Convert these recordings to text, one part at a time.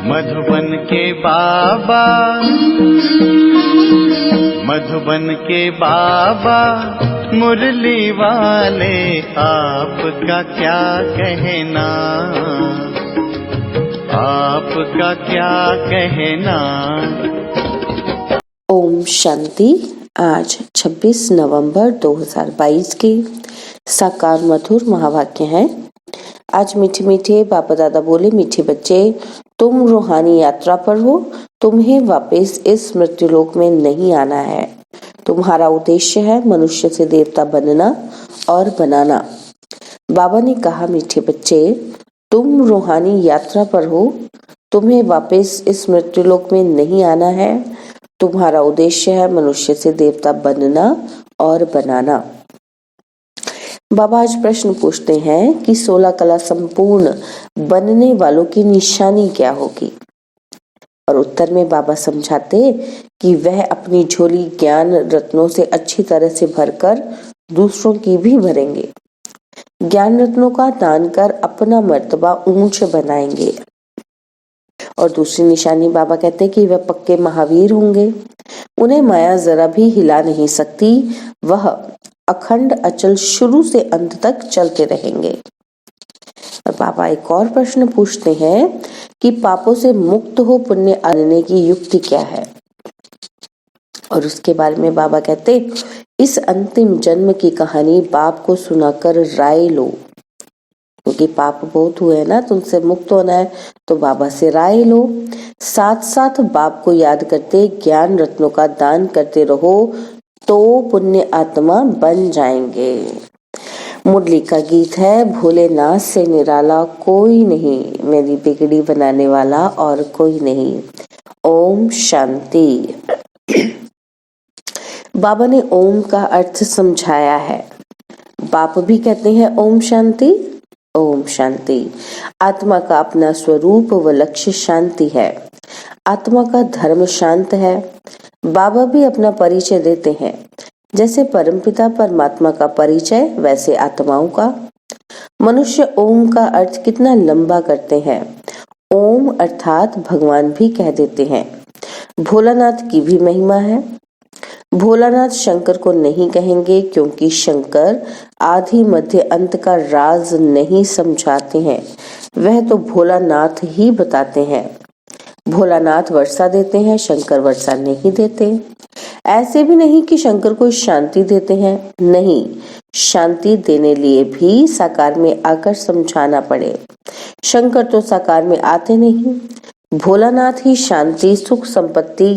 मधुबन के बाबा, मधुबन के बाबा मुरली वाले, आपका क्या कहना, आपका क्या कहना। ओम शांति। आज 26 नवंबर 2022 के साकार मधुर महावाक्य हैं। आज मीठे मीठे बाबा दादा बोले, मीठे बच्चे, तुम रूहानी यात्रा पर हो, तुम्हें वापस इस मृत्युलोक में नहीं आना है। तुम्हारा उद्देश्य है मनुष्य से देवता बनना और बनाना। बाबा ने कहा, मीठे बच्चे, तुम रूहानी यात्रा पर हो, तुम्हें वापस इस मृत्युलोक में नहीं आना है। तुम्हारा उद्देश्य है मनुष्य से देवता बनना और बनाना। बाबा आज प्रश्न पूछते हैं कि 16 कला संपूर्ण बनने वालों की निशानी क्या होगी। और उत्तर में बाबा समझाते कि वह अपनी झोली ज्ञान रत्नों से अच्छी तरह से भरकर दूसरों की भी भरेंगे। ज्ञान रत्नों का दान कर अपना मर्तबा ऊंच बनाएंगे। और दूसरी निशानी बाबा कहते हैं कि वह पक्के महावीर होंगे। उन्हें माया जरा भी हिला नहीं सकती। वह अखंड अचल शुरू से अंत तक चलते रहेंगे। और बाबा एक और प्रश्न पूछते हैं कि पापों से मुक्त हो पुण्य आने की युक्ति क्या है। और उसके बारे में बाबा कहते, इस अंतिम जन्म की कहानी बाप को सुनाकर राय लो, क्योंकि पाप बहुत हुए हैं ना, तुमसे मुक्त होना है तो बाबा से राय लो। साथ साथ बाप को याद करते ज्ञान रत्नों का दान करते रहो तो पुण्य आत्मा बन जाएंगे। मुरली का गीत है, भोलेनाथ से निराला कोई नहीं, मेरी बिगड़ी बनाने वाला और कोई नहीं। ओम शांति। बाबा ने ओम का अर्थ समझाया है। बाप भी कहते हैं ओम शांति, ओम शांति। आत्मा का अपना स्वरूप व लक्ष्य शांति है। आत्मा का धर्म शांत है। बाबा भी अपना परिचय देते हैं, जैसे परमपिता परमात्मा का परिचय वैसे आत्माओं का। मनुष्य ओम का अर्थ कितना लंबा करते हैं। ओम अर्थात भगवान भी कह देते हैं। भोलानाथ की भी महिमा है। भोलानाथ शंकर को नहीं कहेंगे, क्योंकि शंकर आदि मध्य अंत का राज नहीं समझाते हैं। वह तो भोलानाथ ही बताते हैं। भोलानाथ वर्षा देते हैं, शंकर वर्षा नहीं देते। ऐसे भी नहीं कि शंकर को शांति देते हैं, नहीं, शांति देने लिए भी साकार में आकर समझाना पड़े। शंकर तो साकार में आते नहीं। भोलानाथ ही शांति, सुख, संपत्ति,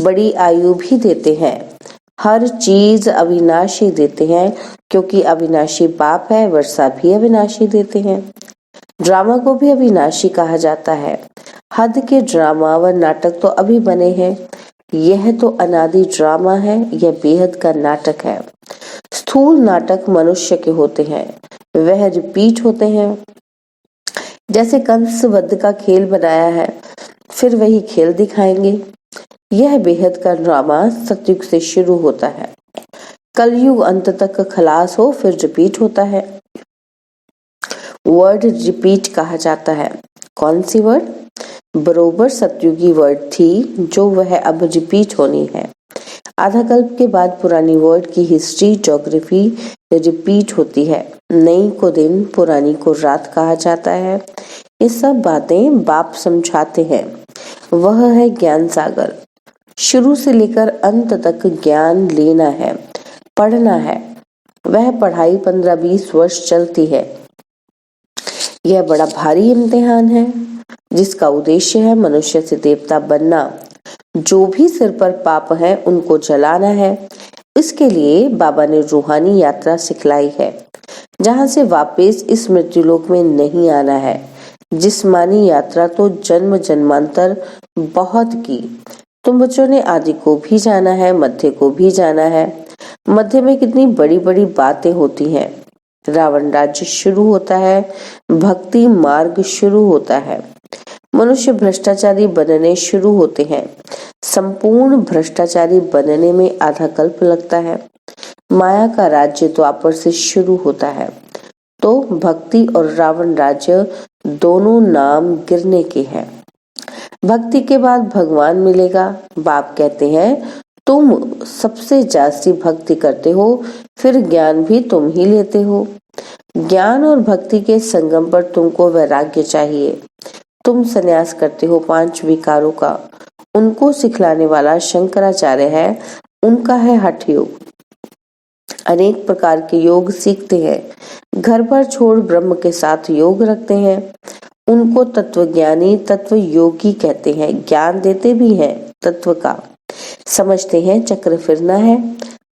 बड़ी आयु भी देते हैं। हर चीज अविनाशी देते हैं, क्योंकि अविनाशी बाप है। वर्षा भी अविनाशी देते हैं। ड्रामा को भी अविनाशी कहा जाता है। हद के ड्रामा व नाटक तो अभी बने हैं। यह तो अनादि ड्रामा है, यह बेहद का नाटक है। स्थूल नाटक मनुष्य के होते हैं, वह रिपीट होते हैं। जैसे कंस वध का खेल बनाया है, फिर वही खेल दिखाएंगे। यह बेहद का ड्रामा सतयुग से शुरू होता है, कलयुग अंत तक खलास हो, फिर रिपीट होता है। वर्ड रिपीट कहा जाता है। कौन सी वर्ड? बरोबर सतयुगी वर्ड थी, जो वह अब रिपीट होनी है। आधा कल्प के बाद पुरानी वर्ड की हिस्ट्री, ज्योग्राफी रिपीट होती है। नई को दिन, पुरानी को रात कहा जाता है। ये सब बातें बाप समझाते हैं। वह है ज्ञान सागर। शुरू से लेकर अंत तक ज्ञान लेना है, पढ़ना है। वह पढ़ाई 15-20 वर्ष चलती है। यह बड़ा भारी इम्तिहान है, जिसका उद्देश्य है मनुष्य से देवता बनना। जो भी सिर पर पाप है उनको जलाना है। इसके लिए बाबा ने रूहानी यात्रा सिखलाई है, जहाँ से वापस इस मृत्युलोक में नहीं आना है। जिस्मानी यात्रा तो जन्म जन्मांतर बहुत की। तुम बच्चों ने आदि को भी जाना है, मध्य को भी जाना है। मध्य में कितनी बड़ी बड़ी बातें होती हैं। रावण राज्य शुरू होता है, भक्ति मार्ग शुरू होता है। मनुष्य भ्रष्टाचारी बनने शुरू होते हैं। संपूर्ण भ्रष्टाचारी बनने में आधा कल्प लगता है। माया का राज्य द्वापर से शुरू होता है, तो भक्ति और रावण राज्य दोनों नाम गिरने के हैं। भक्ति के बाद भगवान मिलेगा। बाप कहते हैं तुम सबसे जास्ती भक्ति करते हो, फिर ज्ञान भी तुम ही लेते हो। ज्ञान और भक्ति के संगम पर तुमको वैराग्य चाहिए। तुम संन्यास करते हो 5 विकारों का। उनको सिखलाने वाला शंकराचार्य है, उनका है हठ योग। अनेक प्रकार के योग सीखते हैं, घर पर छोड़ ब्रह्म के साथ योग रखते हैं। उनको तत्वज्ञानी तत्व योगी कहते हैं। ज्ञान देते भी हैं तत्व का। समझते हैं चक्र फिरना है,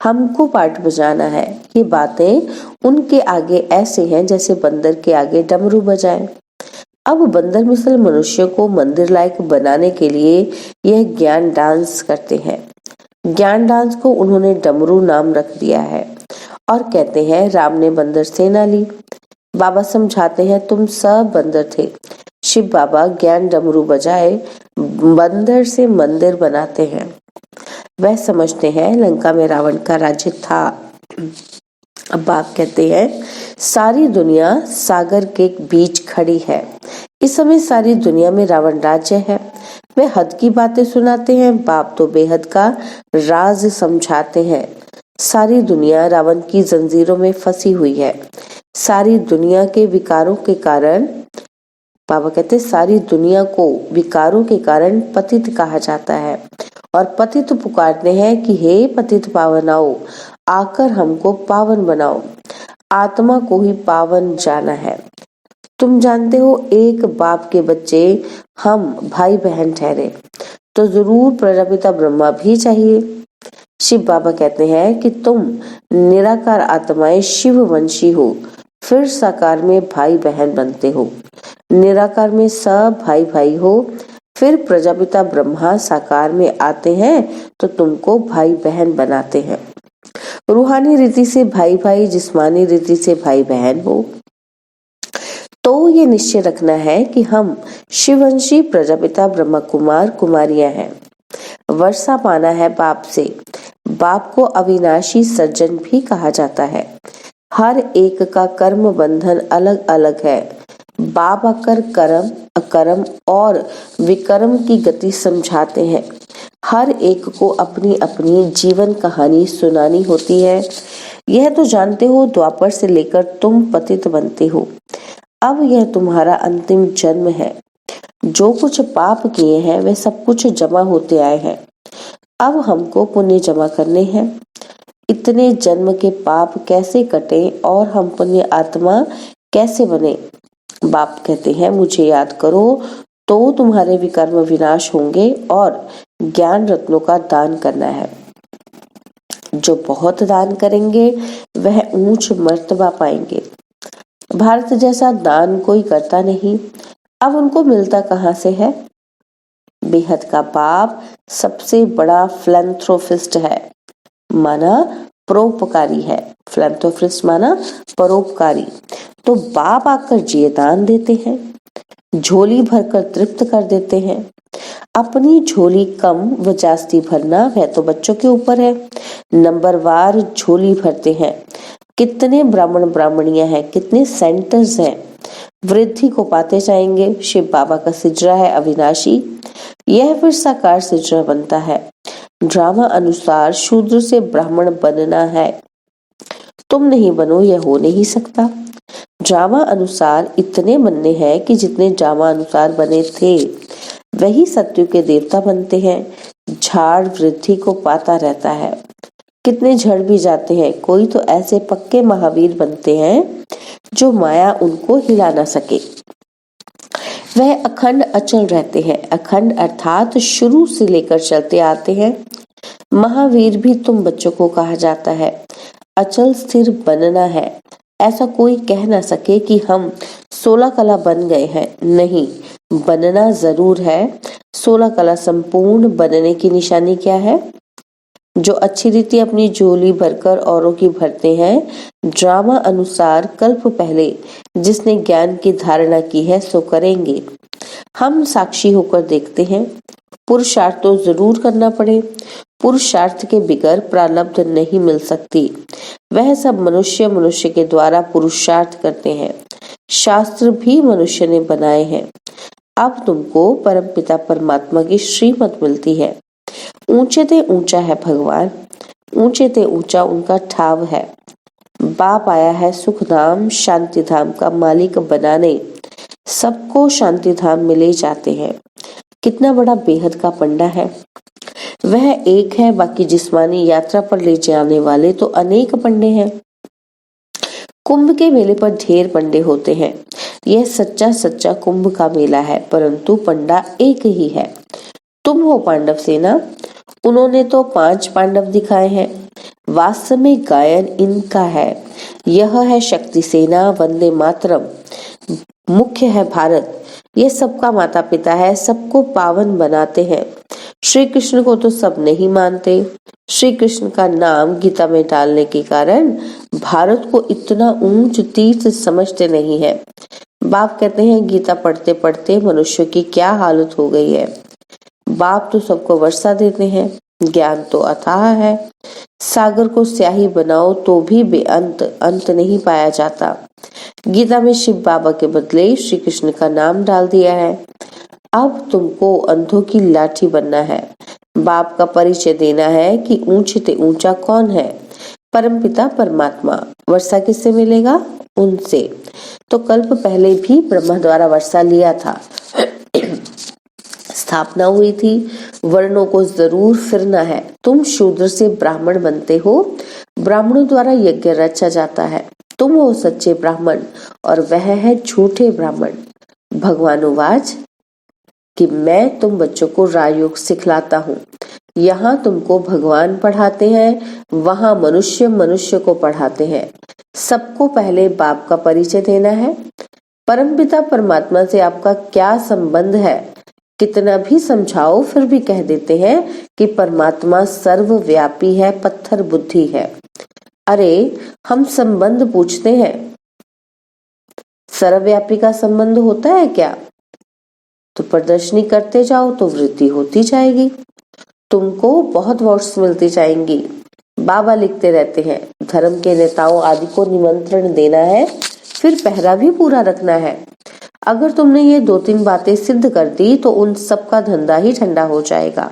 हमको पाठ बजाना है। ये बातें उनके आगे ऐसे हैं जैसे बंदर के आगे डमरू बजाए। अब बंदर मिसल मनुष्य को मंदिर लायक बनाने के लिए यह ज्ञान डांस करते हैं। ज्ञान डांस को उन्होंने डमरू नाम रख दिया है और कहते हैं राम ने बंदर सेना ली। बाबा समझाते हैं तुम सब बंदर थे। शिव बाबा ज्ञान डमरू बजाए बंदर से मंदिर बनाते हैं। वह समझते हैं लंका में रावण का राज्य था। अब बाप कहते हैं सारी दुनिया सागर के बीच खड़ी है। इस समय सारी दुनिया में रावण राज्य है। वे हद की बातें सुनाते हैं। बाप तो बेहद का राज समझाते हैं। सारी दुनिया रावण की जंजीरों में फंसी हुई है। सारी दुनिया के विकारों के कारण, बाबा कहते सारी दुनिया को विकारों के कारण पतित कहा जाता है और पतित पुकारते हैं कि हे पतित पावन आओ, आकर हमको पावन बनाओ। आत्मा को ही पावन जाना है। तुम जानते हो एक बाप के बच्चे हम भाई बहन ठहरे तो जरूर प्रजापिता ब्रह्मा भी चाहिए। शिव बाबा कहते हैं कि तुम निराकार आत्माएं शिववंशी हो, फिर साकार में भाई बहन बनते हो। निराकार में सब भाई भाई हो, फिर प्रजापिता ब्रह्मा साकार में आते हैं तो तुमको भाई बहन बनाते हैं। रूहानी रीति से भाई भाई, जिस्मानी रीति से भाई बहन हो। तो ये निश्चय रखना है कि हम शिववंशी प्रजापिता ब्रह्मा कुमार कुमारियां हैं। वर्षा पाना है बाप से। बाप को अविनाशी सज्जन भी कहा जाता है। हर एक का कर्म बंधन अलग अलग है। बाप आकर कर्म, अकर्म और विकर्म की गति समझाते हैं। हर एक को अपनी अपनी जीवन कहानी सुनानी होती है। यह तो जानते हो द्वापर से लेकर तुम पतित बनते हो। अब यह तुम्हारा अंतिम जन्म है। जो कुछ पाप किए हैं वे सब कुछ जमा होते आए हैं। अब हमको पुण्य जमा करने हैं। इतने जन्म के पाप कैसे कटे और हम पुण्य आत्मा कैसे बने? बाप कहते हैं मुझे याद करो तो तुम्हारे विकर्म विनाश होंगे और ज्ञान रत्नों का दान करना है। जो बहुत दान करेंगे वह ऊंच मर्तबा पाएंगे। भारत जैसा दान कोई करता नहीं। अब उनको मिलता कहां से है? बेहद का बाप सबसे बड़ा फिलैंथ्रोपिस्ट है, माना परोपकारी है। फिलैंथ्रोपिस्ट माना परोपकारी। तो बाप आकर ये दान देते हैं, झोली भरकर तृप्त कर देते हैं। अपनी झोली कम व जास्ती भरना वह तो बच्चों के ऊपर है। नंबरवार झोली भरते हैं। कितने ब्राह्मण ब्राह्मणियां हैं, कितने सेंटर्स हैं, वृद्धि को पाते जाएंगे। शिव बाबा का सिजरा है अविनाशी। यह फिर साकार सिजरा बनता है। ड्रामा अनुसार शूद्र से ब्राह्मण बनना है। तुम नहीं बनो, यह हो नहीं सकता। ड्रामा अनुसार इतने बनने हैं कि जितने ड्रामा अनुसार बने थे वही सत्य के देवता बनते हैं। झाड़ वृद्धि को पाता रहता है। कितने झड़ भी जाते हैं, कोई तो ऐसे पक्के महावीर बनते हैं जो माया उनको हिला ना सके। वह अखंड अचल रहते हैं। अखंड अर्थात शुरू से लेकर चलते आते हैं। महावीर भी तुम बच्चों को कहा जाता है। अचल स्थिर बनना है। ऐसा कोई कह ना सके कि हम 16 कला बन गए हैं। नहीं, बनना जरूर है। 16 कला संपूर्ण बनने की निशानी क्या है? जो अच्छी रीति अपनी झोली भरकर औरों की भरते हैं। ड्रामा अनुसार कल्प पहले जिसने ज्ञान की धारणा की है सो करेंगे। हम साक्षी होकर देखते हैं। पुरुषार्थ तो जरूर करना पड़े। पुरुषार्थ के बिगर प्रारब्ध नहीं मिल सकती। वह सब मनुष्य मनुष्य के द्वारा पुरुषार्थ करते हैं। शास्त्र भी मनुष्य ने बनाए हैं। अब तुमको परमपिता परमात्मा की श्रीमत मिलती है। ऊंचे ते ऊंचा है भगवान, ऊंचे ते ऊंचा उनका ठाव है। बाप आया है सुख धाम शांति धाम का मालिक बनाने, सबको शांति धाम में ले जाते हैं। कितना बड़ा बेहद का पंडा है। वह एक है, बाकी जिस्मानी यात्रा पर ले जाने वाले तो अनेक पंडे हैं। कुंभ के मेले पर ढेर पंडे होते हैं। यह सच्चा सच्चा कुंभ का मेला है, परंतु पंडा एक ही है। तुम हो पांडव सेना। उन्होंने तो 5 पांडव दिखाए हैं। वास्तव में गायन इनका है। यह है शक्ति सेना, वंदे मातरम। मुख्य है भारत। यह सबका माता पिता है, सबको पावन बनाते हैं। श्री कृष्ण को तो सब नहीं मानते। श्री कृष्ण का नाम गीता में डालने के कारण भारत को इतना ऊंच तीर्थ समझते नहीं है। बाप कहते हैं गीता पढ़ते पढ़ते मनुष्य की क्या हालत हो गई है। बाप तो सबको वर्षा देते हैं। ज्ञान तो अथाह है। सागर को स्याही बनाओ तो भी बेअंत अंत नहीं पाया जाता। गीता में शिव बाबा के बदले श्री कृष्ण का नाम डाल दिया है। अब तुमको अंधों की लाठी बनना है। बाप का परिचय देना है कि ऊंचे ते ऊंचा कौन है। परमपिता परमात्मा। वर्षा किससे मिलेगा? उनसे। तो कल्प पहले भी ब्रह्मा द्वारा वर्षा लिया था। स्थापना हुई थी। वर्णों को जरूर फिरना है। तुम शूद्र से ब्राह्मण बनते हो। ब्राह्मणों द्वारा यज्ञ रचा जाता है। तुम हो सच्चे ब्राह्मण और वह है झूठे ब्राह्मण। भगवानुवाच कि मैं तुम बच्चों को राजयोग सिखलाता हूँ। यहाँ तुमको भगवान पढ़ाते हैं, वहाँ मनुष्य मनुष्य को पढ़ाते हैं। सबको पहले बाप का परिचय देना है। परमपिता परमात्मा से आपका क्या संबंध है? कितना भी समझाओ फिर भी कह देते हैं कि परमात्मा सर्वव्यापी है, पत्थर बुद्धि है। अरे हम संबंध पूछते हैं, सर्वव्यापी का संबंध होता है क्या? तो प्रदर्शनी करते जाओ तो वृद्धि होती जाएगी। तुमको बहुत वोट्स मिलती जाएंगी। बाबा लिखते रहते हैं धर्म के नेताओं आदि को निमंत्रण देना है, फिर पहरा भी पूरा रखना है। अगर तुमने ये 2-3 बातें सिद्ध कर दी तो उन सबका धंधा ही ठंडा हो जाएगा।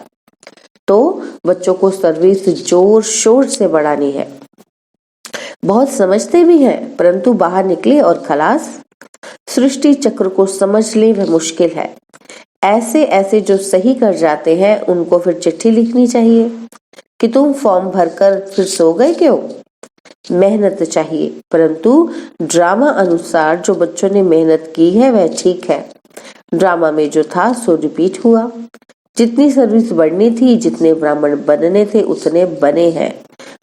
तो बच्चों को सर्विस जोर शोर से बढ़ानी है। बहुत समझते भी हैं, परंतु बाहर निकले और खलास। सृष्टि चक्र को समझ ले वह मुश्किल है। ऐसे ऐसे जो सही कर जाते हैं उनको फिर चिट्ठी लिखनी चाहिए कि तुम फॉर्म भरकर फिर सो गए क्यों? मेहनत चाहिए, परंतु ड्रामा अनुसार जो बच्चों ने मेहनत की है वह ठीक है। ड्रामा में जो था सो रिपीट हुआ। जितनी सर्विस बढ़नी थी, जितने ब्राह्मण बनने थे उतने बने हैं।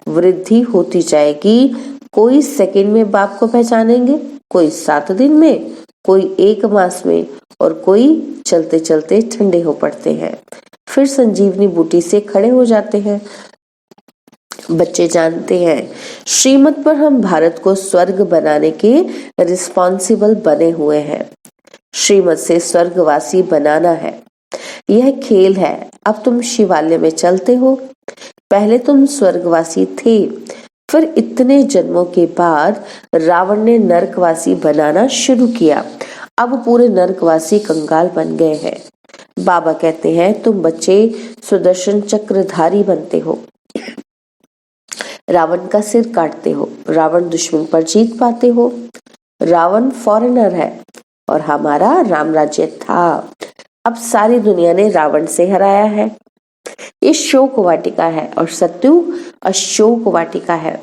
वृद्धि होती जाएगी। कोई सेकंड में बाप को पहचानेंगे, कोई 7 दिन में, कोई 1 मास में और कोई चलते चलते ठंडे हो पड़ते हैं, फिर संजीवनी बूटी से खड़े हो जाते हैं। बच्चे जानते हैं श्रीमत पर हम भारत को स्वर्ग बनाने के रिस्पॉन्सिबल बने हुए हैं। श्रीमत से स्वर्गवासी बनाना है। यह खेल है। अब तुम शिवालय में चलते हो। पहले तुम स्वर्गवासी थे, फिर इतने जन्मों के बाद रावण ने नरकवासी बनाना शुरू किया। अब पूरे नरकवासी कंगाल बन गए हैं। बाबा कहते हैं तुम बच्चे सुदर्शन चक्रधारी बनते हो। रावण का सिर काटते हो। रावण दुश्मन पर जीत पाते हो। रावण फॉरेनर है और हमारा राम राज्य था। अब सारी दुनिया ने रावण से हराया है। ये शोक वाटिका है और सत्यु अशोक वाटिका है।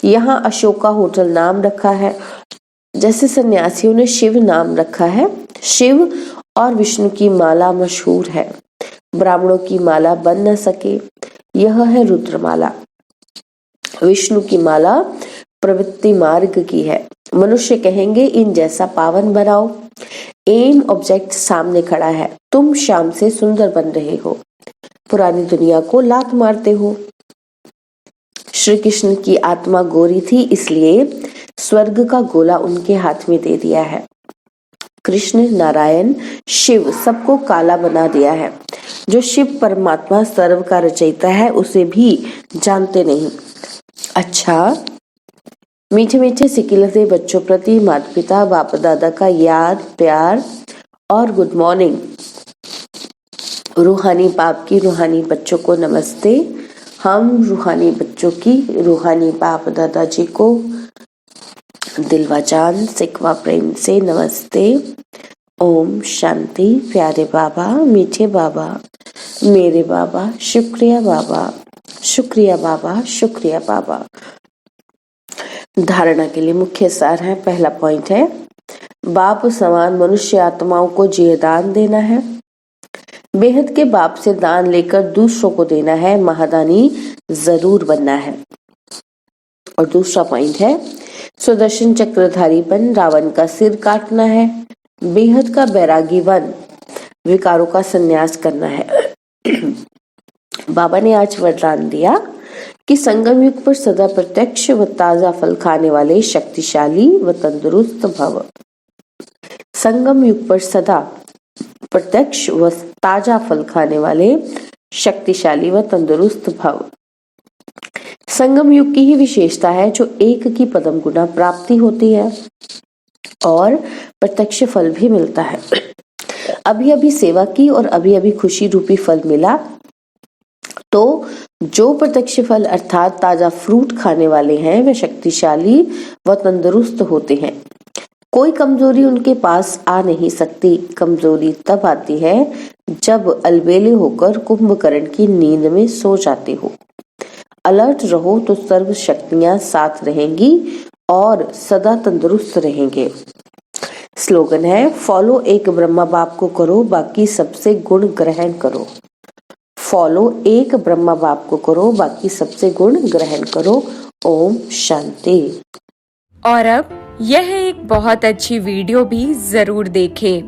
यहाँ अशोका होटल नाम रखा है, जैसे सन्यासियों ने शिव नाम रखा है। शिव और विष्णु की माला मशहूर है। ब्राह्मणों की माला बन न सके, यह है रुद्रमाला। विष्णु की माला प्रवृत्ति मार्ग की है। मनुष्य कहेंगे इन जैसा पावन बनाओ। एम ऑब्जेक्ट सामने खड़ा है। तुम शाम से सुंदर बन रहे हो, पुरानी दुनिया को लात मारते हो। श्री कृष्ण की आत्मा गोरी थी, इसलिए स्वर्ग का गोला उनके हाथ में दे दिया है। कृष्ण, नारायण, शिव सबको काला बना दिया है। जो शिव परमात्मा सर्व का रचयिता है उसे भी जानते नहीं। अच्छा, मीठे मीठे सिकिलते बच्चों प्रति माता पिता बाप दादा का याद प्यार और गुड मॉर्निंग। रूहानी बाप की रूहानी बच्चों को नमस्ते। हम रूहानी बच्चों की रूहानी बाप दादाजी को दिलवा जान सिकवा प्रेम से नमस्ते। ओम शांति। प्यारे बाबा, मीठे बाबा, मेरे बाबा, शुक्रिया बाबा, शुक्रिया बाबा, शुक्रिया बाबा। धारणा के लिए मुख्य सार है। पहला पॉइंट है, बाप समान मनुष्य आत्माओं को जीवदान देना है। बेहद के बाप से दान लेकर दूसरों को देना है। महादानी जरूर बनना है। और दूसरा पॉइंट है, सुदर्शन चक्रधारी बन रावण का सिर काटना है। बेहद का बैरागी बन विकारों का संन्यास करना है। बाबा ने आज वरदान दिया कि संगम युग पर सदा प्रत्यक्ष व ताजा फल खाने वाले शक्तिशाली व तंदुरुस्त भव। संगम युग पर सदा प्रत्यक्ष व ताजा फल खाने वाले शक्तिशाली व तंदुरुस्त भव। संगम युग की ही विशेषता है जो एक की पदम गुना प्राप्ति होती है और प्रत्यक्ष फल भी मिलता है। अभी अभी सेवा की और अभी अभी खुशी रूपी फल मिला, तो जो प्रत्यक्ष फल अर्थात ताजा फ्रूट खाने वाले हैं वे शक्तिशाली व तंदुरुस्त होते हैं। कोई कमजोरी उनके पास आ नहीं सकती। कमजोरी तब आती है जब अलबेले होकर कुंभकर्ण की नींद में सो जाते हो। अलर्ट रहो तो सर्व शक्तियां साथ रहेंगी और सदा तंदुरुस्त रहेंगे। स्लोगन है, फॉलो एक ब्रह्मा बाप को करो, बाकी सबसे गुण ग्रहण करो। फॉलो एक ब्रह्मा बाप को करो, बाकी सबसे गुण ग्रहण करो। ओम शांति। और अब यह एक बहुत अच्छी वीडियो भी जरूर देखें।